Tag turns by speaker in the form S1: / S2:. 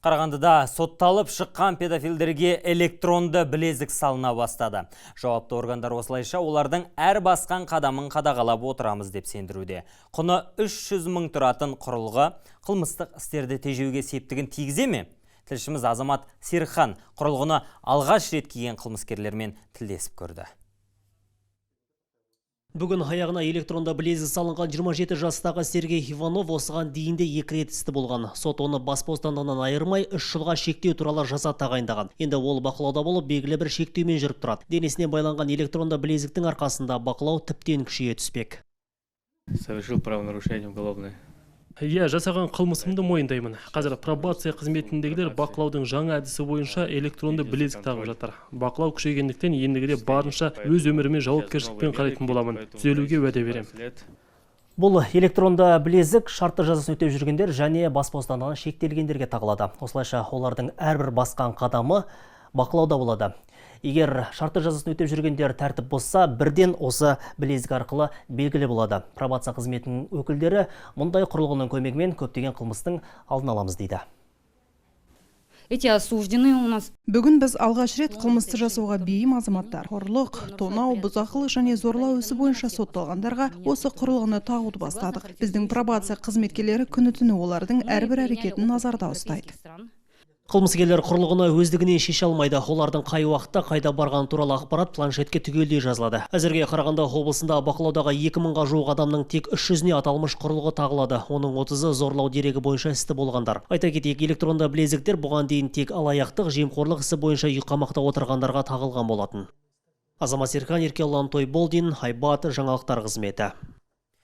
S1: Қарағандыда сотталып шыққан педофилдерге электронды білезік салына бастады. Жауапты органдар осылайша олардың әр басқан қадамын қадағалап отырамыз деп сендіруде. Құны 300 мың тұратын құрылғы қылмыстық істерді тежеуге септігін тигізе ме? Тілшіміз Азамат Серікхан құрылғыны алғаш рет киген қылмыскерлермен тілдесіп көрді.
S2: Бүгін аяғына электронды білезік салынған 27 жастағы Сергей Иванов осыған дейінде 2 рет істі болған. Сот оны бас бостандығынан айырмай 3 жылға шектеу туралы жаза тағайындаған. Енді ол бақылауда болып белгілі бір шектеумен жүріп тұрады. Денесіне байланған электронды білезіктің арқасында бақылау тіптен күшейе түспек.
S3: Совершил правонарушение уголовное.
S4: Иә, жасаған қылмысымды мойындаймын. Қазір пробация қызметіндегілер бақылаудың жаңа әдісі бойынша электронды білезік тағып жатыр. Бақылау күшейгендіктен ендігіде барынша өз өміріме жауапкершілікпен қарайтын боламын. Түзелуге уәде беремін.
S2: Бұл электронды білезік шартты жазасын өтеп жүргендер және бас бостандығынан шектелгендерге тағылады. Осылайша олардың әрбір басқан қадамы бақылауда болады. Егер шартты жазасын өтеп жүргендер тәртіп бұзса, бірден осы білезік арқылы белгілі болады. Пробация қызметінің өкілдері мұндай құрылғының көмегімен көптеген қылмыстың алдын аламыз дейді.
S5: Бүгін біз алғаш рет қылмысты жасауға бейім азаматтар, ұрлық, тонау, бұзақылық және зорлау ісі бойынша сотталғандарға осы құрылғыны тағуды бастадық. Біздің пробация қызметкерлері күні-түні олардың әрбір әрекетін назарда ұстайды.
S2: Қылмыскерлер құрылғыны өздігінен шеше алмайды. Олардың қай уақытта қайда барған туралы ақпарат планшетке түгелдей жазылады. Әзірге Қарағанды облысында бақылаудағы 2000-ға жуық адамның тек 300-не аталмыш құрылғы тағылады. Оның 30-ы зорлау дерегі бойынша істі болғандар. Айта кетейік, электронды білезіктер бұған дейін тек алаяқтық, жемқорлық ісі бойынша үйқамақта отырғандарға тағылған болатын. Азамат Серікхан, Еркелан Тойболдин, Айбат, жаңалықтар қызметі.